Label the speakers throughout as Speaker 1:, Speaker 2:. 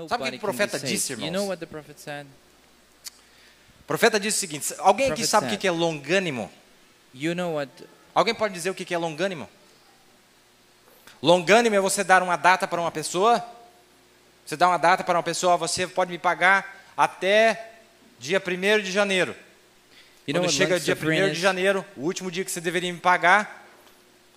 Speaker 1: Sabe o que o profeta disse,
Speaker 2: You know
Speaker 1: irmãos?
Speaker 2: what the prophet said?
Speaker 1: O profeta disse o seguinte: alguém aqui
Speaker 2: Prophet
Speaker 1: sabe o
Speaker 2: said.
Speaker 1: que é longânimo?
Speaker 2: You know what?
Speaker 1: Alguém pode dizer o que é longânimo? Longânimo é você dar uma data para uma pessoa. Você dá uma data para uma pessoa, você pode me pagar até dia 1º de janeiro.
Speaker 2: You know
Speaker 1: Quando
Speaker 2: what
Speaker 1: chega
Speaker 2: long
Speaker 1: dia
Speaker 2: suffering
Speaker 1: 1º de
Speaker 2: is?
Speaker 1: janeiro, o último dia que você deveria me pagar,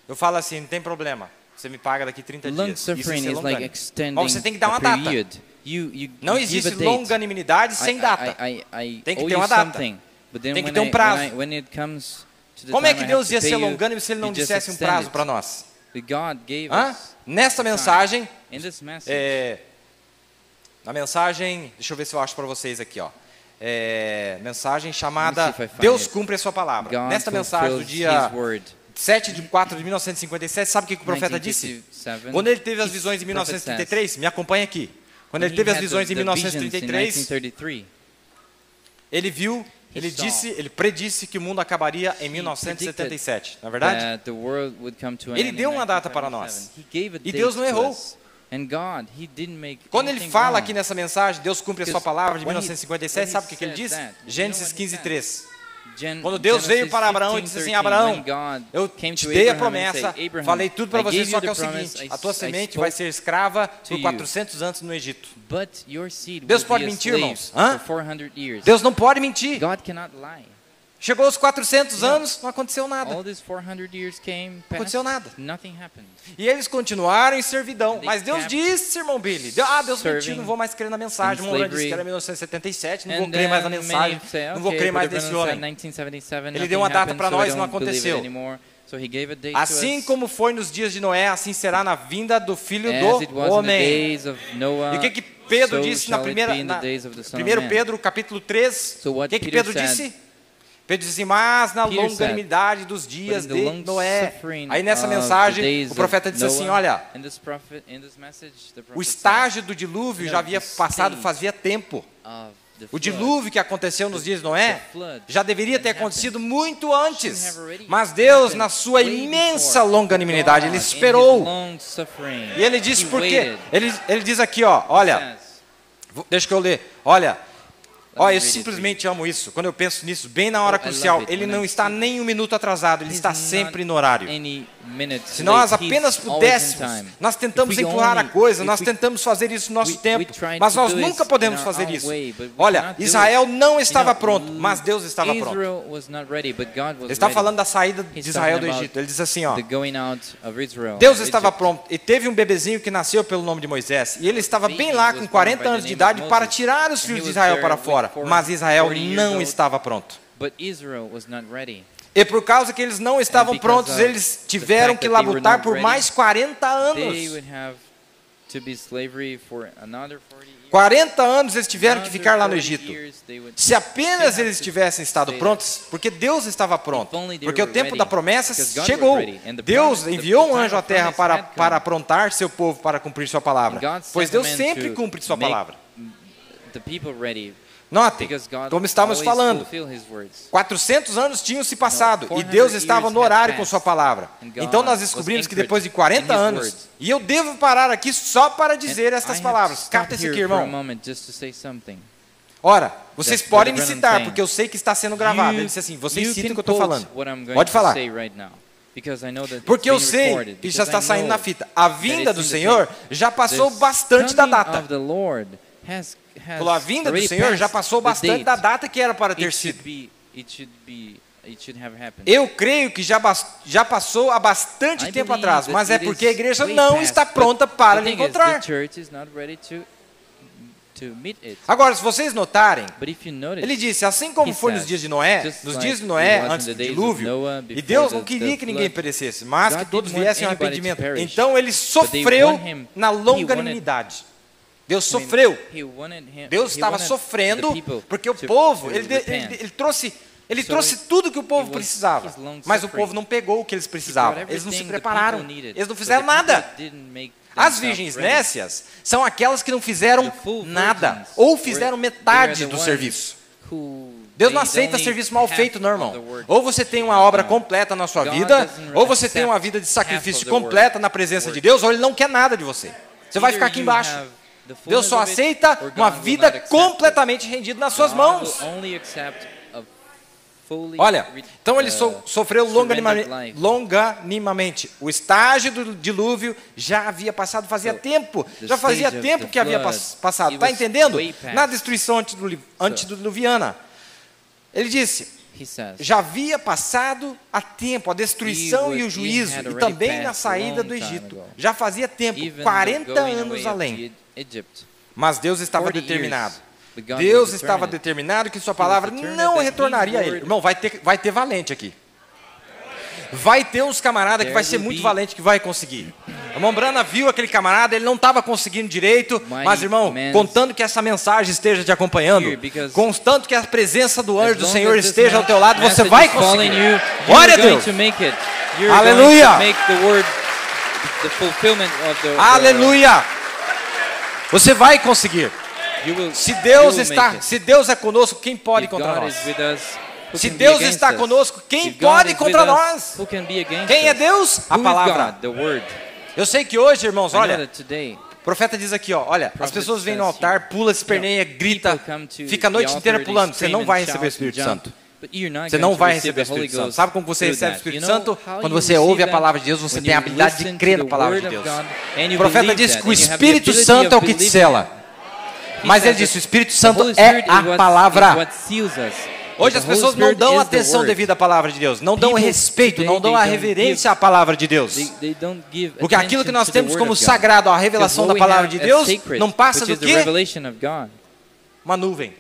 Speaker 1: eu falo assim, não tem problema. Você me paga daqui 30
Speaker 2: Long
Speaker 1: dias. Isso é
Speaker 2: suffering
Speaker 1: ser
Speaker 2: is like
Speaker 1: longânimo.
Speaker 2: extending
Speaker 1: Mas você tem que dar
Speaker 2: a
Speaker 1: uma data.
Speaker 2: period. You
Speaker 1: Não
Speaker 2: give
Speaker 1: existe
Speaker 2: a date.
Speaker 1: longanimidade sem data.
Speaker 2: I
Speaker 1: Tem que
Speaker 2: owe
Speaker 1: ter
Speaker 2: you
Speaker 1: uma data.
Speaker 2: something, but then
Speaker 1: Tem que
Speaker 2: when
Speaker 1: ter um prazo.
Speaker 2: when it comes to the
Speaker 1: Como é
Speaker 2: time
Speaker 1: que
Speaker 2: I
Speaker 1: Deus
Speaker 2: have
Speaker 1: ia
Speaker 2: to pay
Speaker 1: ser
Speaker 2: you,
Speaker 1: longânimo se Ele não
Speaker 2: you just
Speaker 1: dissesse um
Speaker 2: extend
Speaker 1: prazo
Speaker 2: it.
Speaker 1: para nós?
Speaker 2: But God gave
Speaker 1: Hã?
Speaker 2: us
Speaker 1: Nessa
Speaker 2: time.
Speaker 1: mensagem,
Speaker 2: In this message,
Speaker 1: na mensagem, deixa eu ver se eu acho para vocês aqui, ó. Mensagem chamada
Speaker 2: Let me see if I find
Speaker 1: Deus
Speaker 2: it.
Speaker 1: cumpre a sua palavra.
Speaker 2: God
Speaker 1: Nesta mensagem do
Speaker 2: fulfills
Speaker 1: dia
Speaker 2: His word.
Speaker 1: 7 de 4 de 1957, sabe o que o profeta disse?
Speaker 2: 1957,
Speaker 1: Quando ele teve as
Speaker 2: his
Speaker 1: visões em
Speaker 2: prophet
Speaker 1: 1933, me acompanha aqui. Quando
Speaker 2: when
Speaker 1: ele
Speaker 2: he
Speaker 1: teve as
Speaker 2: had
Speaker 1: visões em
Speaker 2: the visions in
Speaker 1: 1933,
Speaker 2: 1933,
Speaker 1: ele viu, ele
Speaker 2: saw
Speaker 1: disse, ele predisse que o mundo acabaria em 1977, não é verdade?
Speaker 2: that the world would come to an
Speaker 1: Ele
Speaker 2: end
Speaker 1: deu
Speaker 2: in
Speaker 1: uma data para nós.
Speaker 2: 1977. He gave a
Speaker 1: E
Speaker 2: date
Speaker 1: Deus não
Speaker 2: to
Speaker 1: errou.
Speaker 2: us. And God, He didn't make
Speaker 1: Quando ele
Speaker 2: anything
Speaker 1: fala
Speaker 2: wrong.
Speaker 1: aqui nessa mensagem, Deus cumpre a sua
Speaker 2: Because
Speaker 1: palavra de
Speaker 2: when he-
Speaker 1: 1957,
Speaker 2: when
Speaker 1: sabe
Speaker 2: he
Speaker 1: o que ele
Speaker 2: said
Speaker 1: diz?
Speaker 2: that, you
Speaker 1: Gênesis
Speaker 2: know what he
Speaker 1: 15:3.
Speaker 2: Gen-
Speaker 1: Quando Deus veio
Speaker 2: Genesis
Speaker 1: para Abraão e disse assim,
Speaker 2: 15:13,
Speaker 1: Abraão,
Speaker 2: when God
Speaker 1: eu
Speaker 2: came
Speaker 1: te
Speaker 2: to
Speaker 1: dei a
Speaker 2: Abraham and
Speaker 1: promessa,
Speaker 2: said, Abraham,
Speaker 1: falei tudo para
Speaker 2: I
Speaker 1: você,
Speaker 2: gave
Speaker 1: só
Speaker 2: you
Speaker 1: que é o
Speaker 2: the promise,
Speaker 1: seguinte,
Speaker 2: I-
Speaker 1: a tua
Speaker 2: I
Speaker 1: semente
Speaker 2: spoke
Speaker 1: vai ser escrava
Speaker 2: to
Speaker 1: por
Speaker 2: you.
Speaker 1: 400 anos no Egito.
Speaker 2: But your seed
Speaker 1: Deus
Speaker 2: will
Speaker 1: pode
Speaker 2: be a
Speaker 1: mentir,
Speaker 2: slave
Speaker 1: irmãos? Hã?
Speaker 2: for 400 years.
Speaker 1: Deus não pode mentir.
Speaker 2: God cannot lie.
Speaker 1: Chegou aos 400 anos, não aconteceu nada.
Speaker 2: All these 400 years came,
Speaker 1: Não
Speaker 2: passed,
Speaker 1: aconteceu nada.
Speaker 2: nothing happened.
Speaker 1: E eles continuaram em servidão.
Speaker 2: They
Speaker 1: Mas Deus
Speaker 2: kept
Speaker 1: disse, irmão Billy, Deus mentiu,
Speaker 2: serving
Speaker 1: não vou mais crer na mensagem.
Speaker 2: in
Speaker 1: Uma hora disse que
Speaker 2: slavery.
Speaker 1: era 1977, não vou
Speaker 2: And
Speaker 1: crer mais na
Speaker 2: then
Speaker 1: mensagem,
Speaker 2: many say,
Speaker 1: não vou
Speaker 2: okay,
Speaker 1: crer mais
Speaker 2: but
Speaker 1: nesse
Speaker 2: Abraham said
Speaker 1: homem.
Speaker 2: 1977,
Speaker 1: Ele
Speaker 2: nothing
Speaker 1: deu uma data
Speaker 2: happened,
Speaker 1: para
Speaker 2: so I
Speaker 1: nós, não
Speaker 2: don't believe it
Speaker 1: aconteceu.
Speaker 2: anymore. So he gave a date
Speaker 1: Assim
Speaker 2: to us.
Speaker 1: como foi nos dias de Noé, assim será na vinda do Filho
Speaker 2: As it
Speaker 1: do
Speaker 2: was in the
Speaker 1: Homem.
Speaker 2: days of Noah,
Speaker 1: E o que Pedro
Speaker 2: so
Speaker 1: disse na
Speaker 2: shall it
Speaker 1: primeira,
Speaker 2: be in the
Speaker 1: na
Speaker 2: days of the Son of
Speaker 1: 1
Speaker 2: Man.
Speaker 1: Pedro capítulo 3,
Speaker 2: So
Speaker 1: o
Speaker 2: what
Speaker 1: que
Speaker 2: Peter
Speaker 1: Pedro
Speaker 2: said?
Speaker 1: disse? Pedro disse assim, mas na
Speaker 2: Peter
Speaker 1: longanimidade dos dias
Speaker 2: But in the
Speaker 1: de
Speaker 2: long
Speaker 1: Noé.
Speaker 2: suffering
Speaker 1: Aí nessa
Speaker 2: of the
Speaker 1: mensagem,
Speaker 2: days
Speaker 1: o profeta disse
Speaker 2: of
Speaker 1: assim,
Speaker 2: Noah,
Speaker 1: olha,
Speaker 2: in this message, the
Speaker 1: o
Speaker 2: prophet
Speaker 1: estágio do dilúvio
Speaker 2: You
Speaker 1: já
Speaker 2: know,
Speaker 1: havia
Speaker 2: the
Speaker 1: passado
Speaker 2: stage
Speaker 1: fazia tempo.
Speaker 2: said of the
Speaker 1: O
Speaker 2: flood.
Speaker 1: dilúvio que aconteceu nos dias de Noé
Speaker 2: The flood
Speaker 1: já deveria ter
Speaker 2: happened.
Speaker 1: acontecido muito antes.
Speaker 2: Shouldn't have already
Speaker 1: Mas Deus,
Speaker 2: happened
Speaker 1: na sua
Speaker 2: way
Speaker 1: imensa
Speaker 2: before.
Speaker 1: longanimidade,
Speaker 2: God,
Speaker 1: Ele
Speaker 2: in his
Speaker 1: esperou.
Speaker 2: long suffering,
Speaker 1: E Ele disse
Speaker 2: he
Speaker 1: por quê?
Speaker 2: waited.
Speaker 1: Ele diz aqui, ó, olha,
Speaker 2: Says,
Speaker 1: deixa que eu ler. Olha, ó,
Speaker 2: me
Speaker 1: eu
Speaker 2: read it
Speaker 1: simplesmente amo isso. Quando eu penso nisso, bem na hora
Speaker 2: I
Speaker 1: crucial,
Speaker 2: love it
Speaker 1: Ele
Speaker 2: when
Speaker 1: não
Speaker 2: I
Speaker 1: está
Speaker 2: see
Speaker 1: nem um minuto atrasado, Ele
Speaker 2: he's
Speaker 1: está
Speaker 2: not
Speaker 1: sempre no horário.
Speaker 2: any minute
Speaker 1: Se nós
Speaker 2: late,
Speaker 1: apenas
Speaker 2: he's always in
Speaker 1: pudéssemos,
Speaker 2: time.
Speaker 1: nós tentamos
Speaker 2: If we
Speaker 1: empurrar a
Speaker 2: only-
Speaker 1: coisa,
Speaker 2: if
Speaker 1: nós
Speaker 2: we-
Speaker 1: tentamos fazer isso no nosso
Speaker 2: we
Speaker 1: tempo,
Speaker 2: try
Speaker 1: mas
Speaker 2: to
Speaker 1: nós
Speaker 2: do it
Speaker 1: nunca podemos
Speaker 2: in our
Speaker 1: fazer
Speaker 2: own
Speaker 1: isso.
Speaker 2: way, but we
Speaker 1: Olha,
Speaker 2: cannot do
Speaker 1: Israel
Speaker 2: it.
Speaker 1: não estava
Speaker 2: You know,
Speaker 1: pronto, mas Deus estava pronto.
Speaker 2: Israel was not ready, but God was
Speaker 1: Ele está
Speaker 2: ready.
Speaker 1: falando da saída
Speaker 2: He's
Speaker 1: de Israel do
Speaker 2: talking about
Speaker 1: Egito. Ele diz assim, ó,
Speaker 2: The going out of Israel,
Speaker 1: Deus
Speaker 2: of
Speaker 1: estava
Speaker 2: Egypt.
Speaker 1: pronto. E teve um bebezinho que nasceu pelo nome de Moisés. E ele estava bem lá com 40 anos de idade para tirar os filhos de Israel para fora. Mas Israel não estava pronto.
Speaker 2: But Israel was not ready.
Speaker 1: E por causa que eles não estavam prontos, eles tiveram que labutar por mais 40
Speaker 2: They
Speaker 1: anos.
Speaker 2: would have to be slavery for another 40 years.
Speaker 1: 40 anos eles tiveram que ficar lá no
Speaker 2: Another 40
Speaker 1: Egito.
Speaker 2: years, they would
Speaker 1: Se apenas
Speaker 2: still have
Speaker 1: eles
Speaker 2: to
Speaker 1: tivessem estado
Speaker 2: stay
Speaker 1: prontos, porque Deus estava pronto,
Speaker 2: If only they
Speaker 1: porque o
Speaker 2: were
Speaker 1: tempo
Speaker 2: ready,
Speaker 1: da promessa
Speaker 2: because God
Speaker 1: chegou.
Speaker 2: was ready, and the
Speaker 1: Deus
Speaker 2: promise-
Speaker 1: enviou
Speaker 2: the
Speaker 1: um
Speaker 2: time
Speaker 1: anjo à
Speaker 2: of
Speaker 1: terra
Speaker 2: promise
Speaker 1: para,
Speaker 2: had come.
Speaker 1: para aprontar seu povo para cumprir sua palavra.
Speaker 2: And God
Speaker 1: Pois
Speaker 2: sent a
Speaker 1: Deus
Speaker 2: man
Speaker 1: sempre
Speaker 2: to
Speaker 1: cumpre sua
Speaker 2: make
Speaker 1: palavra.
Speaker 2: the people ready,
Speaker 1: Notem,
Speaker 2: because God
Speaker 1: como estávamos
Speaker 2: always
Speaker 1: falando,
Speaker 2: fulfill his words.
Speaker 1: 400 anos tinham se passado e
Speaker 2: 400
Speaker 1: Deus estava
Speaker 2: years
Speaker 1: no horário
Speaker 2: had
Speaker 1: com sua
Speaker 2: passed,
Speaker 1: palavra.
Speaker 2: and God
Speaker 1: Então nós
Speaker 2: was
Speaker 1: descobrimos que
Speaker 2: anchored
Speaker 1: depois de
Speaker 2: in
Speaker 1: 40
Speaker 2: his
Speaker 1: anos,
Speaker 2: words.
Speaker 1: e eu devo parar aqui só para dizer
Speaker 2: And
Speaker 1: estas
Speaker 2: I have
Speaker 1: palavras.
Speaker 2: to stop
Speaker 1: Capta isso
Speaker 2: here
Speaker 1: aqui,
Speaker 2: for a
Speaker 1: irmão.
Speaker 2: moment just to say something.
Speaker 1: Ora, vocês
Speaker 2: That's
Speaker 1: podem
Speaker 2: what
Speaker 1: me
Speaker 2: Branham
Speaker 1: citar,
Speaker 2: saying.
Speaker 1: porque eu sei que está sendo gravado. Ele disse assim, vocês
Speaker 2: you
Speaker 1: citam o
Speaker 2: can
Speaker 1: que eu estou
Speaker 2: quote
Speaker 1: falando.
Speaker 2: what I'm going
Speaker 1: Pode
Speaker 2: to
Speaker 1: falar.
Speaker 2: say right now, because I know that
Speaker 1: Porque
Speaker 2: it's
Speaker 1: eu
Speaker 2: being
Speaker 1: sei
Speaker 2: recorded,
Speaker 1: que já
Speaker 2: because
Speaker 1: está
Speaker 2: I
Speaker 1: saindo
Speaker 2: know
Speaker 1: na fita. A
Speaker 2: that
Speaker 1: vinda
Speaker 2: it's
Speaker 1: do
Speaker 2: in the
Speaker 1: Senhor
Speaker 2: tape.
Speaker 1: já passou
Speaker 2: The
Speaker 1: bastante da
Speaker 2: coming
Speaker 1: data.
Speaker 2: of the Lord has
Speaker 1: Falou, a vinda do
Speaker 2: already
Speaker 1: Senhor já
Speaker 2: passed
Speaker 1: passou
Speaker 2: the
Speaker 1: bastante
Speaker 2: date.
Speaker 1: da data que era para ter
Speaker 2: It should
Speaker 1: sido.
Speaker 2: it should have happened.
Speaker 1: Eu creio que já passou há bastante
Speaker 2: I
Speaker 1: tempo
Speaker 2: believe
Speaker 1: atrás,
Speaker 2: that
Speaker 1: mas é
Speaker 2: it
Speaker 1: porque a
Speaker 2: is
Speaker 1: igreja
Speaker 2: way
Speaker 1: não
Speaker 2: past,
Speaker 1: está
Speaker 2: but
Speaker 1: pronta para
Speaker 2: the
Speaker 1: lhe
Speaker 2: thing is,
Speaker 1: encontrar.
Speaker 2: the church is not ready to meet it.
Speaker 1: Agora, se vocês notarem,
Speaker 2: But if you notice,
Speaker 1: ele disse, assim como
Speaker 2: he
Speaker 1: foi nos
Speaker 2: says,
Speaker 1: dias de Noé,
Speaker 2: just
Speaker 1: nos
Speaker 2: like
Speaker 1: dias de
Speaker 2: it
Speaker 1: Noé,
Speaker 2: was in
Speaker 1: antes
Speaker 2: the
Speaker 1: do
Speaker 2: days of
Speaker 1: dilúvio,
Speaker 2: Noah,
Speaker 1: e
Speaker 2: before
Speaker 1: Deus não
Speaker 2: the
Speaker 1: queria que ninguém
Speaker 2: flood,
Speaker 1: perecesse, mas
Speaker 2: God
Speaker 1: que todos
Speaker 2: didn't want
Speaker 1: viessem ao
Speaker 2: anybody to
Speaker 1: arrependimento.
Speaker 2: perish.
Speaker 1: Então ele
Speaker 2: But they
Speaker 1: sofreu
Speaker 2: want him-
Speaker 1: na
Speaker 2: he wanted-
Speaker 1: longanimidade. Deus
Speaker 2: I mean,
Speaker 1: sofreu. Deus
Speaker 2: he
Speaker 1: estava
Speaker 2: wanted
Speaker 1: sofrendo
Speaker 2: the people
Speaker 1: porque o
Speaker 2: to
Speaker 1: povo,
Speaker 2: repent.
Speaker 1: ele trouxe
Speaker 2: So
Speaker 1: trouxe tudo que o povo
Speaker 2: it was
Speaker 1: precisava,
Speaker 2: his long
Speaker 1: mas o
Speaker 2: suffering.
Speaker 1: povo não pegou o que eles
Speaker 2: He
Speaker 1: precisavam.
Speaker 2: brought
Speaker 1: Eles não se
Speaker 2: everything the
Speaker 1: prepararam,
Speaker 2: people needed,
Speaker 1: eles não
Speaker 2: but
Speaker 1: fizeram
Speaker 2: the people
Speaker 1: nada.
Speaker 2: didn't make
Speaker 1: As
Speaker 2: themselves
Speaker 1: virgens
Speaker 2: ready.
Speaker 1: nécias são aquelas que não fizeram
Speaker 2: The full
Speaker 1: nada,
Speaker 2: virgins
Speaker 1: ou
Speaker 2: were-
Speaker 1: fizeram
Speaker 2: they are
Speaker 1: metade
Speaker 2: the
Speaker 1: do
Speaker 2: ones
Speaker 1: serviço.
Speaker 2: who
Speaker 1: Deus não
Speaker 2: they
Speaker 1: aceita
Speaker 2: only
Speaker 1: serviço mal
Speaker 2: half
Speaker 1: feito, não,
Speaker 2: of
Speaker 1: irmão.
Speaker 2: the work.
Speaker 1: Ou você tem uma obra
Speaker 2: No.
Speaker 1: completa na sua
Speaker 2: God
Speaker 1: vida,
Speaker 2: doesn't
Speaker 1: ou você tem uma
Speaker 2: accept
Speaker 1: vida de
Speaker 2: half
Speaker 1: sacrifício
Speaker 2: of the work.
Speaker 1: completa na presença de Deus, ou Ele não quer nada de você. Você vai ficar aqui
Speaker 2: Either you
Speaker 1: embaixo.
Speaker 2: have
Speaker 1: Deus só aceita uma vida completamente rendida nas suas mãos. Olha, então ele sofreu longanimamente. O estágio do dilúvio já havia passado fazia tempo. Já fazia tempo que havia passado. Está entendendo? Na destruição antediluviana. Ele disse, já havia passado há tempo a destruição e o juízo, e também na saída do Egito. Já fazia tempo, 40 anos além. Mas Deus estava determinado. Deus estava determinado que sua palavra não retornaria a ele. Irmão, vai ter valente aqui. Vai ter uns camaradas que vai ser muito valente que vai conseguir. A irmã Brana viu aquele camarada, ele não estava conseguindo direito, mas irmão, contando que essa mensagem esteja te acompanhando, constando que a presença do anjo do Senhor esteja ao teu lado, você vai conseguir. Glória a Deus! Aleluia! Aleluia! Você vai conseguir. Se Deus é conosco, quem pode contra nós? Se Deus está conosco, quem pode contra nós? Quem é Deus? A palavra. Eu sei que hoje, irmãos, olha, o profeta diz aqui, ó, olha, as pessoas vêm no altar, pula, esperneia, grita, fica a noite inteira pulando. Você não vai receber o Espírito Santo. Você não vai receber o Espírito Santo. Sabe como você recebe o Espírito Santo? Quando você ouve a palavra de Deus, você tem a habilidade de crer na palavra de Deus. O profeta disse que o Espírito Santo é o que te sela. Mas ele disse, o Espírito Santo é a palavra. Hoje as pessoas não dão atenção devida à palavra de Deus, não dão respeito, não dão a reverência à palavra de Deus. Porque aquilo que nós temos como sagrado, a revelação da palavra de Deus, não passa do quê? Uma nuvem.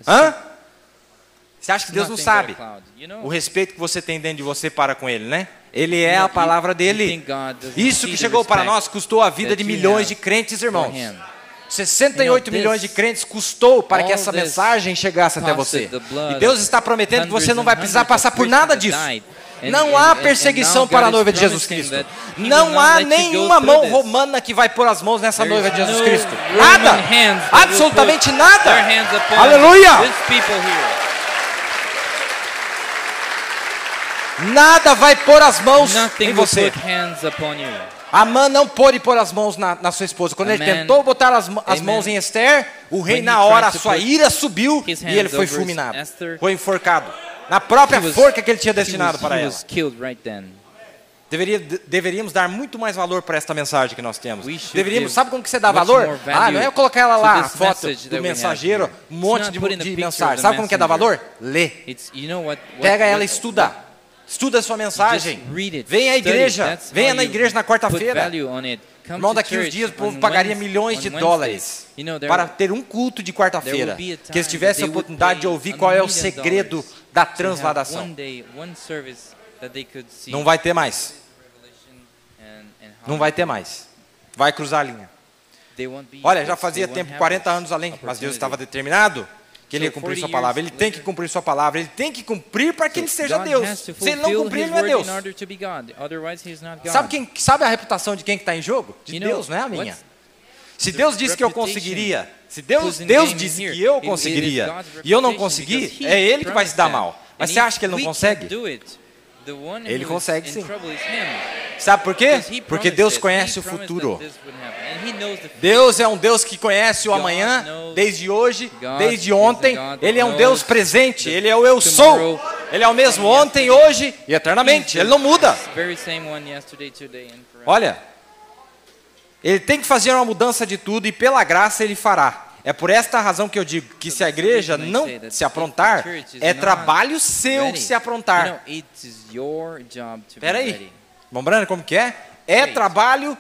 Speaker 1: Hã? Você acha que Deus não sabe o respeito que você tem dentro de você para com Ele, né? Ele é a palavra dele. Isso que chegou para nós custou a vida de milhões de crentes, irmãos. 68 milhões de crentes custou para que essa mensagem chegasse até você. E Deus está prometendo que você não vai precisar passar por nada disso. Não há perseguição para a noiva de Jesus Cristo. Não há nenhuma mão romana que vai pôr as mãos nessa noiva de Jesus Cristo. Nada. Absolutamente nada. Aleluia. Nada vai pôr as mãos em você. Amã não pôde pôr as mãos na sua esposa. Quando ele tentou botar as mãos em Esther, o rei na hora, a sua ira subiu e ele foi fulminado. Foi enforcado. Na própria forca que ele tinha destinado para ela. Deveríamos dar muito mais valor para esta mensagem que nós temos. Sabe como que você dá valor? Não é eu colocar ela lá, a foto do mensageiro, um monte de mensagem. Sabe como que é dar valor? Lê. Pega ela e estuda. Estuda a sua mensagem. Venha à igreja. Venha na igreja na quarta-feira. Irmão, daqui uns dias o povo pagaria milhões de dólares para ter um culto de quarta-feira. Que eles tivessem a oportunidade de ouvir qual é o segredo da transladação. Não vai ter mais. Não vai ter mais. Vai cruzar a linha. Olha, já fazia tempo, 40 anos além, mas Deus estava determinado que ele ia cumprir sua palavra. Ele tem que cumprir sua palavra. Ele tem que cumprir para que ele seja Deus. Se ele não cumprir, ele não é Deus. Sabe a reputação de quem está em jogo? De Deus, não é a minha. Se Deus disse que eu conseguiria, se Deus disse que eu conseguiria, e eu não consegui, é Ele que vai se dar mal. Mas você acha que Ele não consegue? Ele consegue sim. Sabe por quê? Porque Deus conhece o futuro. Deus é um Deus que conhece o amanhã, desde hoje, desde ontem. Ele é um Deus presente. Ele é o eu sou. Ele é o mesmo ontem, hoje e eternamente. Ele não muda. Olha, Ele tem que fazer uma mudança de tudo e pela graça Ele fará. É por esta razão que eu digo que se a igreja não se aprontar, é trabalho seu se aprontar. Espera aí, irmão Brano, como que é? É trabalho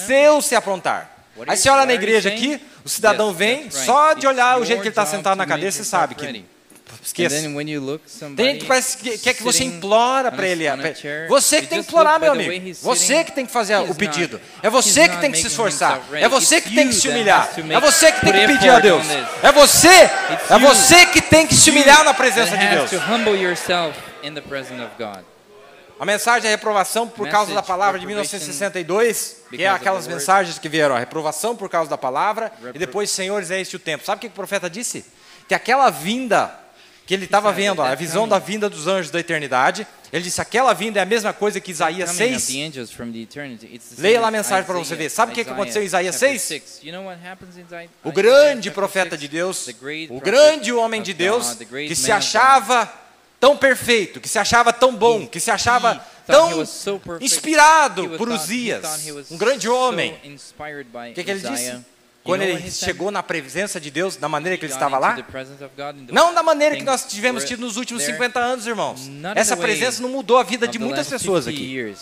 Speaker 1: seu se aprontar. Aí você olha na igreja aqui, o cidadão vem, só de olhar o jeito que ele está sentado na cadeira, você sabe que... Esqueça. Tem gente que parece que quer que você implora para ele. Você que tem que implorar, meu amigo. Você que tem que fazer o pedido. É você que tem que se esforçar. É você que tem que se humilhar. É você que tem que pedir a Deus. É você que tem que se humilhar na presença de Deus. A mensagem é reprovação por causa da palavra de 1962, que é aquelas mensagens que vieram, a reprovação por causa da palavra, e depois, senhores, é este o tempo. Sabe o que o profeta disse? Que aquela vinda que ele estava vendo, a visão da vinda dos anjos da eternidade. Ele disse, aquela vinda é a mesma coisa que Isaías 6. Leia lá a mensagem para você ver. Sabe o que aconteceu em Isaías 6? O grande profeta de Deus, o grande homem de Deus, que se achava tão perfeito, que se achava tão bom, que se achava tão inspirado por Uzias, um grande homem. O que ele disse? Quando ele chegou na presença de Deus, da maneira que ele estava lá, não da maneira que nós tivemos tido nos últimos 50 anos, irmãos. Essa presença não mudou a vida de muitas pessoas aqui.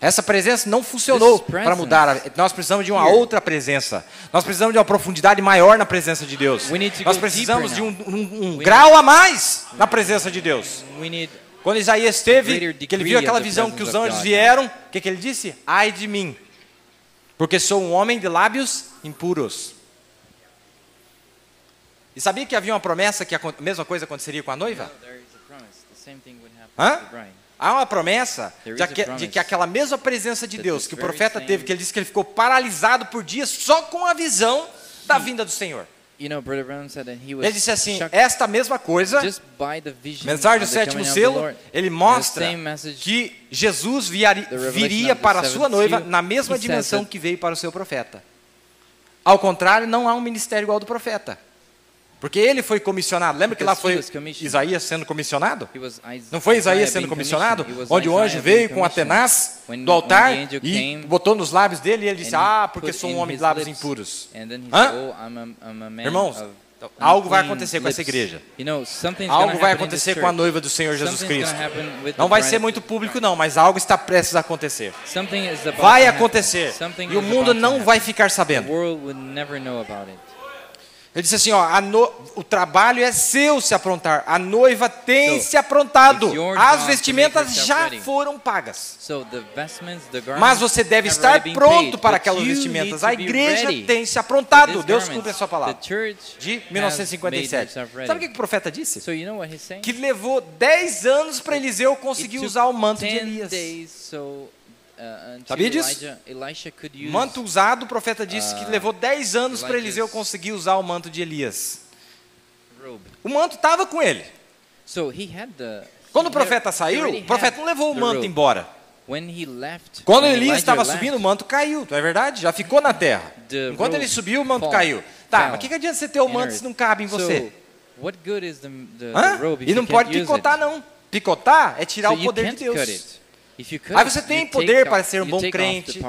Speaker 1: Essa presença não funcionou para mudar. Nós precisamos de uma outra presença. Nós precisamos de uma profundidade maior na presença de Deus. Nós precisamos de um grau a mais na presença de Deus. Quando Isaías esteve, que ele viu aquela visão que os anjos vieram, o que ele disse? Ai de mim, porque sou um homem de lábios impuros. E sabia que havia uma promessa que a mesma coisa aconteceria com a noiva? Hã? Há uma promessa de que aquela mesma presença de Deus que o profeta teve, que ele disse que ele ficou paralisado por dias só com a visão da vinda do Senhor. Ele disse assim, esta mesma coisa, mensagem do sétimo selo, ele mostra que Jesus viria para a sua noiva na mesma dimensão que veio para o seu profeta. Ao contrário, não há um ministério igual ao do profeta. Porque ele foi comissionado. Lembra que lá foi Isaías sendo comissionado? Não foi Isaías sendo comissionado? Onde o anjo veio com a tenaz do altar e botou nos lábios dele e ele disse, porque sou um homem de lábios impuros. Irmãos, algo vai acontecer com essa igreja. Algo vai acontecer com a noiva do Senhor Jesus Cristo. Não vai ser muito público não, mas algo está prestes a acontecer. Vai acontecer. E o mundo não vai ficar sabendo. Ele disse assim, o trabalho é seu se aprontar. A noiva tem se aprontado. As vestimentas já foram pagas. Mas você deve estar pronto para aquelas vestimentas. A igreja tem se aprontado. Deus cumpre a sua palavra. De 1957. Sabe o que o profeta disse? Que levou 10 anos para Eliseu conseguir usar o manto de Elias. Sabia disso? Manto usado, o profeta disse que levou 10 anos para Eliseu conseguir usar o manto de Elias. O manto estava com ele. Quando o profeta saiu, o profeta não levou o manto embora. Quando Elias estava subindo, o manto caiu, não é verdade? Já ficou na terra. Enquanto ele subiu, o manto caiu. Tá, mas o que adianta você ter o manto se não cabe em você? E não pode picotar não. Picotar é tirar o poder de Deus. Aí você tem poder para ser um bom crente,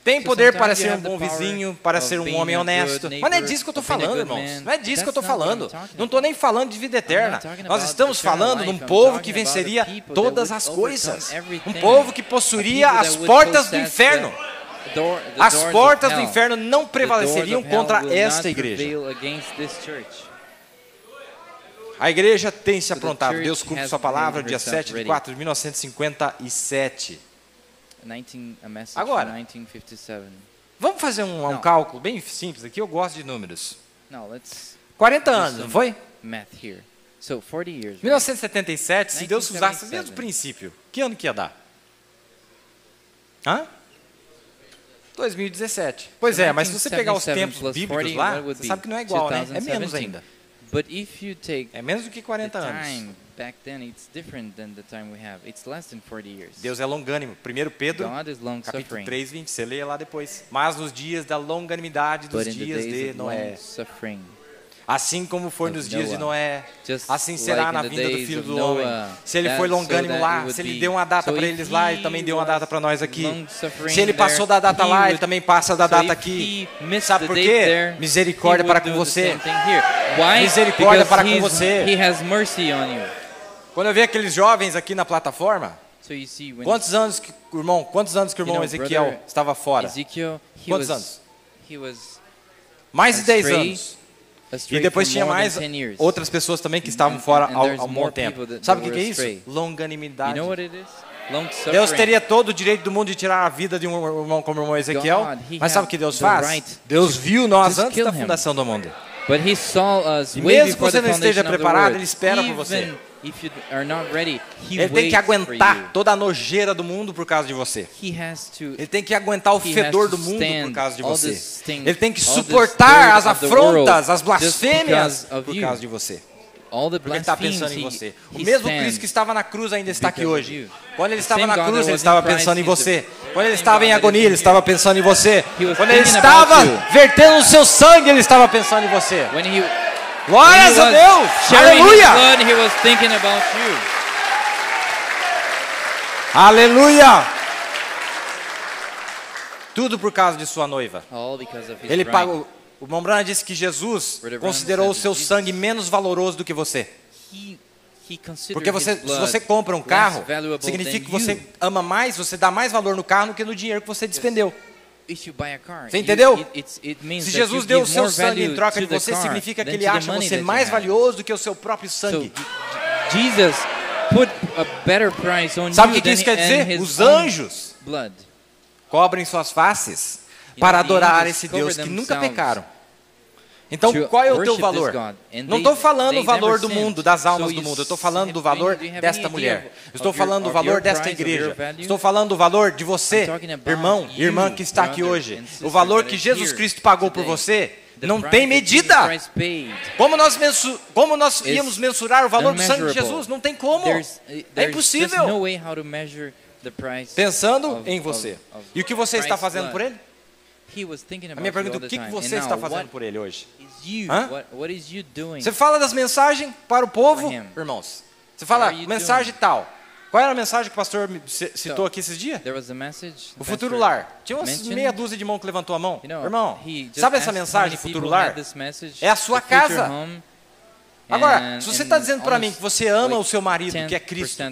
Speaker 1: tem poder para ser um bom vizinho, para ser um homem honesto. Mas não é disso que eu estou falando, irmãos. Não é disso que eu estou falando. Não estou nem falando de vida eterna. Nós estamos falando de um povo que venceria todas as coisas. Um povo que possuiria as portas do inferno. As portas do inferno não prevaleceriam contra esta igreja. A igreja tem se aprontado. Deus cumpre sua palavra, dia 7 de 4 de 1957. Agora, vamos fazer um cálculo bem simples aqui. Eu gosto de números. 40 anos, não foi? 1977, se Deus usasse o mesmo princípio, que ano que ia dar? 2017. Pois é, mas se você pegar os tempos bíblicos lá, você sabe que não é igual, né? É menos ainda. É menos do que 40 anos. Deus é longânimo. 1 Pedro, capítulo 3, 20. Você leia lá depois. Mas nos dias da longanimidade dos dias de Noé. Assim como foi nos dias de Noé, assim será na vinda do Filho do Homem. Se ele foi longânimo lá, se ele deu uma data para eles lá, ele também deu uma data para nós aqui. Se ele passou da data lá, ele também passa da data aqui. Sabe por quê? Misericórdia para com você. Misericórdia para com você. Quando eu vi aqueles jovens aqui na plataforma, quantos anos que o irmão Ezequiel estava fora? Quantos anos? Mais de 10 anos. E depois tinha mais outras pessoas também que estavam fora há um bom tempo. Sabe o que é isso? Longanimidade. Deus teria todo o direito do mundo de tirar a vida de um irmão como o irmão Ezequiel. Mas sabe o que Deus faz? Deus viu nós antes da fundação do mundo. E mesmo que você não esteja preparado, Ele espera por você. Ele tem que aguentar toda a nojeira do mundo por causa de você. Ele tem que aguentar o fedor do mundo por causa de você. Ele tem que suportar as afrontas, as blasfêmias por causa de você. Porque ele está pensando em você. O mesmo Cristo que estava na cruz ainda está aqui hoje. Quando ele estava na cruz, ele estava pensando em você. Quando ele estava em agonia, ele estava pensando em você. Quando ele estava vertendo o seu sangue, ele estava pensando em você. Glórias a Deus! Aleluia! Aleluia! Tudo por causa de sua noiva. Ele pagou. O Mombrana disse que Jesus considerou o seu sangue menos valoroso do que você. Porque se você compra um carro, significa que você ama mais, você dá mais valor no carro do que no dinheiro que você despendeu. Você entendeu? Se Jesus deu o seu sangue em troca de você, significa que ele acha você mais valioso do que o seu próprio sangue. Sabe o que isso quer dizer? Os anjos cobrem suas faces para adorar esse Deus que nunca pecaram. Então, qual é o teu valor? Não estou falando o valor do mundo, das almas do mundo. Eu estou falando do valor desta mulher. Estou falando do valor desta igreja. Estou falando do valor de você, irmão e irmã que está aqui hoje. O valor que Jesus Cristo pagou por você não tem medida. Como nós íamos mensurar o valor do sangue de Jesus? Não tem como. É impossível. Pensando em você. E o que você está fazendo por ele? A minha pergunta é: o que você está fazendo por ele hoje? Você fala das mensagens para o povo, irmãos. Você fala mensagem tal. Qual era a mensagem que o pastor citou aqui esses dias? O futuro lar. Tinha umas meia dúzia de mão que levantou a mão. Irmão, sabe essa mensagem do futuro lar? É a sua casa. Agora, se você está dizendo para mim que você ama o seu marido, que é Cristo,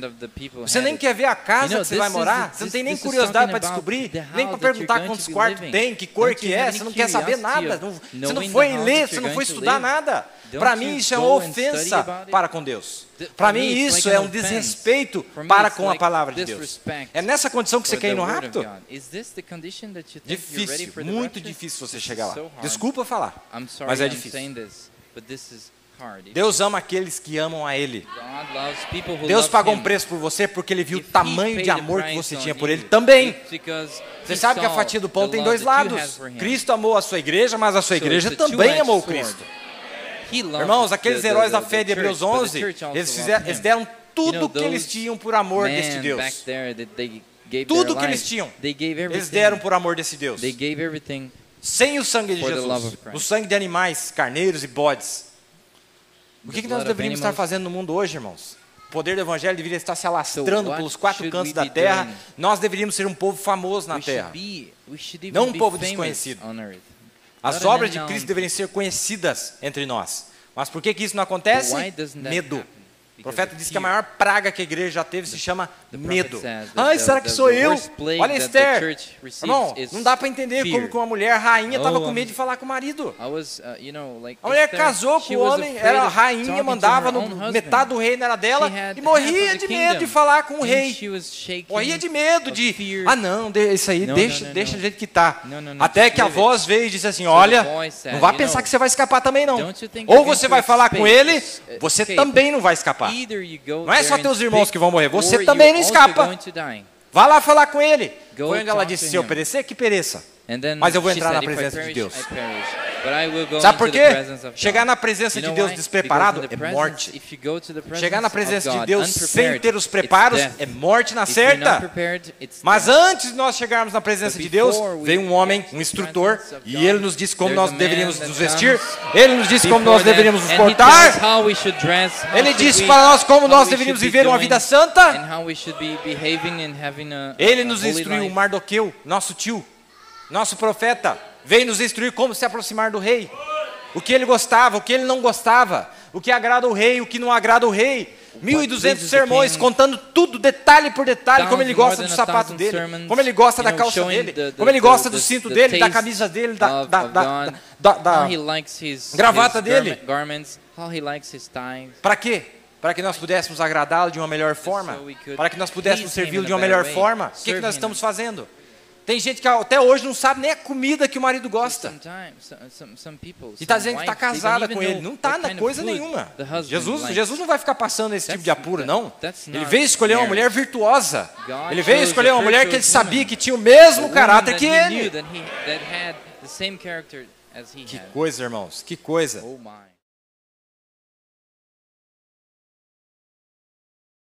Speaker 1: você nem quer ver a casa que você vai morar, você não tem nem curiosidade para descobrir, nem para perguntar quantos quartos tem, que cor que é, você não quer saber nada, você não foi ler, você não foi estudar nada. Para mim isso é uma ofensa para com Deus. Para mim isso é um desrespeito para com a palavra de Deus. É nessa condição que você quer ir no rapto? Difícil, muito difícil você chegar lá. Desculpa falar, mas é difícil. Deus ama aqueles que amam a Ele. Deus pagou um preço por você porque Ele viu o tamanho de amor que você tinha por Ele também. Você sabe que a fatia do pão tem dois lados. Cristo amou a sua igreja, mas a sua igreja também amou Cristo. Irmãos, aqueles heróis da fé de Hebreus 11, eles deram tudo o que eles tinham por amor deste Deus. Tudo o que eles tinham, eles deram por amor desse Deus. Sem o sangue de Jesus, o sangue de animais, carneiros e bodes. O que nós deveríamos estar fazendo no mundo hoje, irmãos? O poder do Evangelho deveria estar se alastrando pelos quatro cantos da terra. Nós deveríamos ser um povo famoso na terra, não um povo desconhecido. As obras de Cristo deveriam ser conhecidas entre nós. Mas por que isso não acontece? Medo. O profeta disse que a maior praga que a igreja já teve se chama medo. Ai, será que sou eu? Olha Esther. Irmão, não dá para entender como que uma mulher rainha estava com medo de falar com o marido. A mulher casou com o homem, era rainha, mandava, metade do reino era dela, e morria de medo de falar com o rei. Morria de medo de, não, isso aí, deixa do jeito que está. Até que a voz veio e disse assim, olha, não vá pensar que você vai escapar também não. Ou você vai falar com ele, você também não vai escapar. Não é só teus irmãos que vão morrer, você também não escapa. Vá lá falar com ele. Foi onde ela disse, se eu perecer, que pereça. Mas eu vou entrar na presença de Deus. Sabe por quê? Chegar na presença de Deus despreparado é morte. Chegar na presença de Deus sem ter os preparos é morte na certa. Mas antes de nós chegarmos na presença de Deus, veio um homem, um instrutor, e ele nos disse como nós deveríamos nos vestir, ele nos disse como nós deveríamos nos portar, ele disse para nós como nós deveríamos viver uma vida santa. Ele nos instruiu, Mardoqueu, nosso tio, nosso profeta, veio nos instruir como se aproximar do rei. O que ele gostava, o que ele não gostava, o que agrada o rei, o que não agrada o rei. 1.200 sermões contando tudo, detalhe por detalhe, como ele gosta do sapato dele, como ele gosta da calça dele, como ele gosta do cinto dele, da camisa dele, da gravata dele. Para quê? Para que nós pudéssemos agradá-lo de uma melhor forma, para que nós pudéssemos servi-lo de uma melhor forma. O que nós estamos fazendo? Tem gente que até hoje não sabe nem a comida que o marido gosta. E está dizendo que está casada com ele. Não está na coisa nenhuma. Jesus não vai ficar passando esse tipo de apuro, não. Ele veio escolher uma mulher virtuosa. Ele veio escolher uma mulher que ele sabia que tinha o mesmo caráter que ele. Que coisa, irmãos. Que coisa.